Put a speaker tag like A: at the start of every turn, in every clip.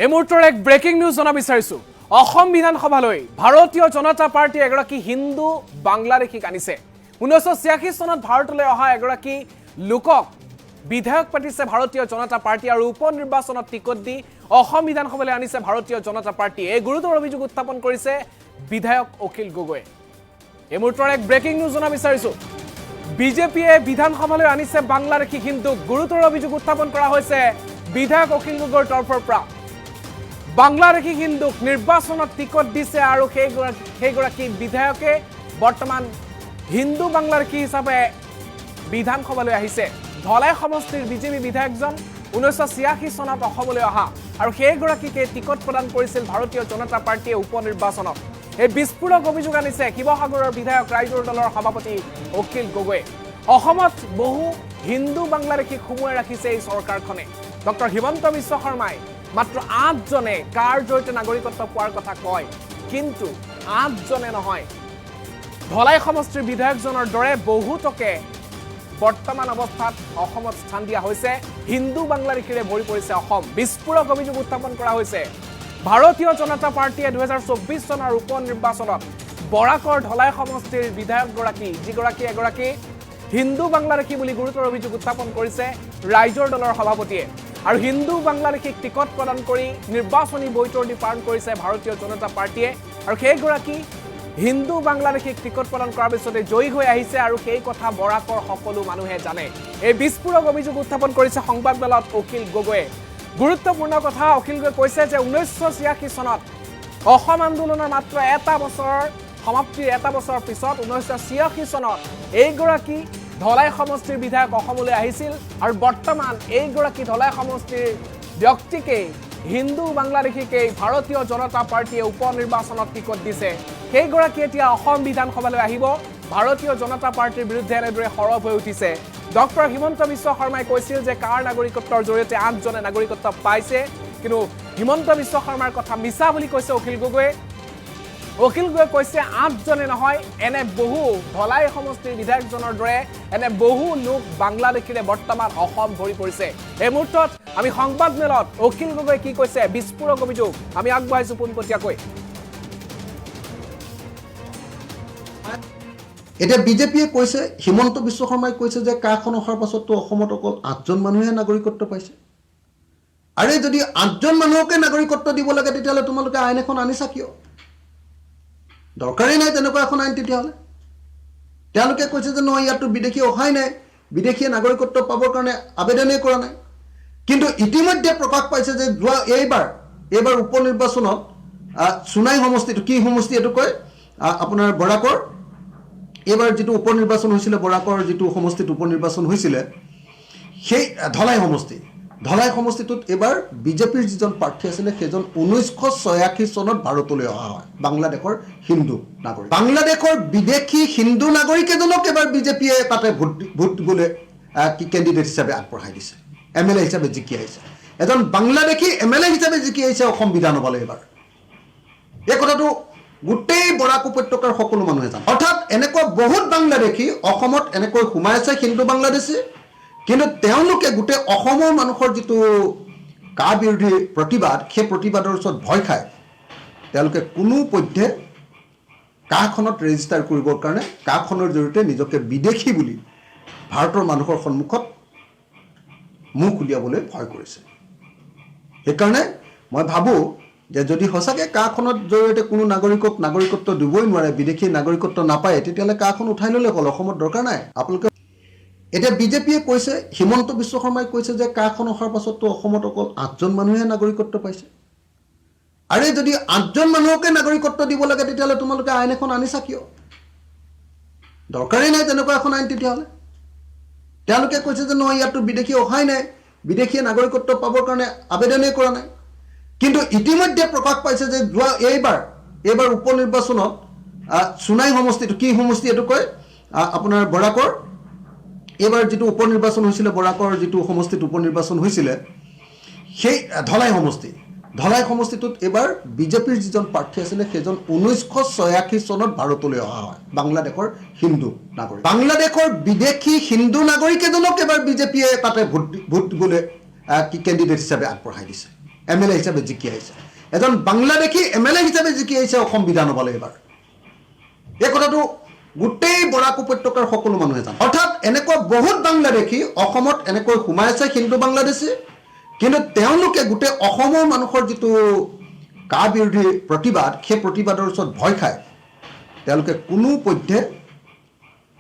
A: এই মুহূৰ্তৰ এক ব্ৰেকিং নিউজ জনা বিচাৰিছো। অসম বিধানসভালৈ ভাৰতীয় জনতা পাৰ্টি এগৰাকী হিন্দু বাংলাদেশীক আনিছে। 1986 চনত ভাৰতলৈ অহা এগৰাকী লোকক বিধায়ক পাতিছে ভাৰতীয় জনতা পাৰ্টি আৰু উপ নিৰ্বাচনত টিকট দি অসম বিধানসভালৈ আনিছে ভাৰতীয় জনতা পাৰ্টি। এই গুৰুতৰ অভিযোগ উত্থাপন কৰিছে বিধায়ক অখিল গগৈ। এই মুহূৰ্তৰ এক ব্ৰেকিং নিউজ জনা বিচাৰিছো। বিজেপিয়ে বিধানসভালৈ আনিছে বাংলাদেশী হিন্দুক। গুৰুতৰ অভিযোগ উত্থাপন কৰা হৈছে বিধায়ক অখিল গগৈৰ তৰফৰ পৰা। বাংলাদেশী হিন্দুক নিৰ্বাচনত টিকট দিছে আৰু সেইগৰাকী বিধায়কে বৰ্তমান হিন্দু বাংলাদেশী হিচাপে বিধানসভালৈ আহিছে। ধলাই সমষ্টিৰ বিজেপি বিধায়কজন 1986 চনত অসমলৈ অহা আৰু সেইগৰাকীকে টিকট প্ৰদান কৰিছিল ভাৰতীয় জনতা পাৰ্টিয়ে উপ নিৰ্বাচনত। এই বিস্ফোৰক অভিযোগ আনিছে শিৱসাগৰৰ বিধায়ক ৰাইজৰ দলৰ সভাপতি অখিল গগৈয়ে। অসমত বহু হিন্দু বাংলাদেশীক সুমুৱাই ৰাখিছে এই চৰকাৰখনে। ডক্টৰ হিমন্ত বিশ্ব শৰ্মাই মাত্ৰ 8 জনে কাৰ জৰিয়তে নাগৰিকত্ব পোৱাৰ কথা কয়, কিন্তু 8 জনে নহয়, ধলাই সমষ্টিৰ বিধায়কজনৰ দৰে বহুতকে বৰ্তমান অৱস্থাত অসমত স্থান দিয়া হৈছে। হিন্দু বাংলাদেশীৰে ভৰি পৰিছে অসম। বিস্ফোৰক অভিযোগ উত্থাপন কৰা হৈছে। ভাৰতীয় জনতা পাৰ্টিয়ে 2024 চনৰ উপ নিৰ্বাচনত বৰাকৰ ধলাই সমষ্টিৰ বিধায়কগৰাকী যিগৰাকী এগৰাকী হিন্দু বাংলাদেশী বুলি গুৰুতৰ অভিযোগ উত্থাপন কৰিছে ৰাইজৰ দলৰ সভাপতিয়ে। আৰু হিন্দু বাংলাদেশীক টিকট প্ৰদান কৰি নিৰ্বাচনী বৈতৰণি পালন কৰিছে ভাৰতীয় জনতা পাৰ্টিয়ে। আৰু সেইগৰাকী হিন্দু বাংলাদেশীক টিকট প্ৰদান কৰাৰ পিছতে জয়ী হৈ আহিছে আৰু সেই কথা বৰাকৰ সকলো মানুহে জানে। এই বিস্ফোৰক অভিযোগ উত্থাপন কৰিছে সংবাদমেলত অখিল গগৈয়ে। গুৰুত্বপূৰ্ণ কথা, অখিল গগৈয়ে কৈছে যে 1986 চনত অসম আন্দোলনৰ মাত্ৰ এটা বছৰৰ সমাপ্তিৰ এটা বছৰৰ পিছত 1986 চনত এইগৰাকী ধলাই সমষ্টিৰ বিধায়ক অসমলৈ আহিছিল আৰু বৰ্তমান এইগৰাকী ধলাই সমষ্টিৰ ব্যক্তিকেই হিন্দু বাংলাদেশীকেই ভাৰতীয় জনতা পাৰ্টিয়ে উপ নিৰ্বাচনত টিকট দিছে। সেইগৰাকী এতিয়া অসম বিধানসভালৈ আহিব। ভাৰতীয় জনতা পাৰ্টিৰ বিৰুদ্ধে এনেদৰে সৰব হৈ উঠিছে। ডক্টৰ হিমন্ত বিশ্ব শৰ্মাই কৈছিল যে কাৰ নাগৰিকত্বৰ জৰিয়তে 8 জনে নাগৰিকত্ব পাইছে, কিন্তু হিমন্ত বিশ্ব শৰ্মাৰ কথা মিছা বুলি কৈছে অখিল গগৈয়ে। অখিল গগৈয়ে কৈছে 8 জনে নহয়, এনে বহু ধলাই সমষ্টিৰ বিধায়কজনৰ দৰে এনে বহু লোক বাংলাদেশীৰে বৰ্তমান অসম ভৰি পৰিছে। এই মুহূৰ্তত আমি সংবাদমেলত অখিল গগৈয়ে কি কৈছে বিস্ফোৰক অভিযোগ আমি আগবঢ়াইছো পোনপটীয়াকৈ।
B: এতিয়া বিজেপিয়ে কৈছে, হিমন্ত বিশ্ব শৰ্মাই কৈছে যে কাখন অহাৰ পাছতো অসমত অকল 8 জন মানুহে নাগৰিকত্ব পাইছে। আৰে যদি 8 জন মানুহকে নাগৰিকত্ব দিব লাগে তেতিয়াহ'লে তোমালোকে আইন এখন আনিছা কিয়? দৰকাৰেই নাই তেনেকুৱা এখন আইন। তেতিয়াহ'লে তেওঁলোকে কৈছে যে নহয়, ইয়াততো বিদেশী অহাই নাই, বিদেশীয়ে নাগৰিকত্ব পাবৰ কাৰণে আবেদনেই কৰা নাই। কিন্তু ইতিমধ্যে প্ৰকাশ পাইছে যে যোৱা এইবাৰ উপ নিৰ্বাচনত সোণাই সমষ্টিটো কি সমষ্টি এইটো কয় আপোনাৰ বৰাকৰ, এইবাৰ যিটো উপ নিৰ্বাচন হৈছিলে বৰাকৰ যিটো সমষ্টিত উপ নিৰ্বাচন হৈছিলে সেই ধলাই সমষ্টিটোত এইবাৰ বিজেপিৰ যিজন প্ৰাৰ্থী আছিলে সেইজন 1986 চনত ভাৰতলৈ অহা হয়, বাংলাদেশৰ হিন্দু নাগৰিক। বাংলাদেশৰ বিদেশী হিন্দু নাগৰিক এজনক এবাৰ বিজেপিয়ে তাতে ভোট দিবলৈ কেণ্ডিডেট হিচাপে আগবঢ়াই দিছে, MLA হিচাপে জিকি আহিছে। এজন বাংলাদেশী MLA হিচাপে জিকি আহিছে অসম বিধানসভালৈ এইবাৰ। এই কথাটো গোটেই বৰাক উপত্যকাৰ সকলো মানুহে জানে। অৰ্থাৎ এনেকুৱা বহুত বাংলাদেশী অসমত এনেকৈ সোমাই আছে হিন্দু বাংলাদেশী, কিন্তু তেওঁলোকে গোটেই অসমৰ মানুহৰ যিটো কা বিৰোধী প্ৰতিবাদ, সেই প্ৰতিবাদৰ ওচৰত ভয় খায় তেওঁলোকে কোনো পধ্যে কাখনত ৰেজিষ্টাৰ কৰিবৰ কাৰণে কাখনৰ জৰিয়তে নিজকে বিদেশী বুলি ভাৰতৰ মানুহৰ সন্মুখত মুখ উলিয়াবলৈ ভয় কৰিছে। সেইকাৰণে মই ভাবোঁ যে যদি সঁচাকৈ কাখনৰ জৰিয়তে কোনো নাগৰিকক নাগৰিকত্ব দিবই নোৱাৰে, বিদেশী নাগৰিকত্ব নাপায়, তেতিয়াহ'লে কাখন উঠাই ল'লে হ'ল, অসমত দৰকাৰ নাই। আপোনালোকে এতিয়া বিজেপিয়ে কৈছে, হিমন্ত বিশ্ব শৰ্মাই কৈছে যে কাখন অহাৰ পাছতো অসমত অকল 8 জন মানুহে নাগৰিকত্ব পাইছে। আৰে যদি 8 জন মানুহকে নাগৰিকত্ব দিব লাগে তেতিয়াহ'লে তোমালোকে আইন এখন আনিছা কিয়? দৰকাৰেই নাই তেনেকুৱা এখন আইন। তেতিয়াহ'লে তেওঁলোকে কৈছে যে নহয়, ইয়াততো বিদেশী অহাই নাই, বিদেশীয়ে নাগৰিকত্ব পাবৰ কাৰণে আবেদনেই কৰা নাই। কিন্তু ইতিমধ্যে প্ৰকাশ পাইছে যে যোৱা এইবাৰ উপ নিৰ্বাচনত সোণাই সমষ্টিটো কি সমষ্টি এইটো কয় আপোনাৰ বৰাকৰ, এইবাৰ যিটো উপ নিৰ্বাচন হৈছিলে বৰাকৰ যিটো সমষ্টিত উপ নিৰ্বাচন হৈছিলে সেই ধলাই সমষ্টিটোত এইবাৰ বিজেপিৰ যিজন প্ৰাৰ্থী আছিলে সেইজন 1986 চনত ভাৰতলৈ অহা হয়, বাংলাদেশৰ হিন্দু নাগৰিক। বাংলাদেশৰ বিদেশী হিন্দু নাগৰিক এজনক এবাৰ বিজেপিয়ে তাতে ভোট দিবলৈ কেণ্ডিডেট হিচাপে আগবঢ়াই দিছে, MLA হিচাপে জিকি আহিছে, এজন বাংলাদেশী MLA হিচাপে জিকি আহিছে অসম বিধানসভালৈ এবাৰ। এই কথাটো গোটেই বৰাক উপত্যকাৰ সকলো মানুহে জানে। অৰ্থাৎ এনেকুৱা বহুত বাংলাদেশী অসমত এনেকৈ সোমাই আছে হিন্দু বাংলাদেশী, কিন্তু তেওঁলোকে গোটেই অসমৰ মানুহৰ যিটো কা বিৰোধী প্ৰতিবাদ, সেই প্ৰতিবাদৰ ওচৰত ভয় খায়। তেওঁলোকে কোনো পধ্যে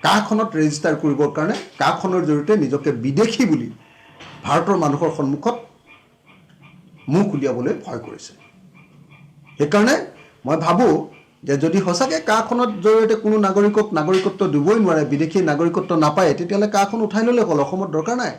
B: কাখনত ৰেজিষ্টাৰ কৰিবৰ কাৰণে কাখনৰ জৰিয়তে নিজকে বিদেশী বুলি ভাৰতৰ মানুহৰ সন্মুখত মুখ উলিয়াবলৈ ভয় কৰিছে। সেইকাৰণে মই ভাবোঁ যে যদি সঁচাকৈ কাখনৰ জৰিয়তে কোনো নাগৰিকক নাগৰিকত্ব দিবই নোৱাৰে, বিদেশী নাগৰিকত্ব নাপায়, তেতিয়াহ'লে কাখন উঠাই ল'লে হ'ল, অসমত দৰকাৰ নাই।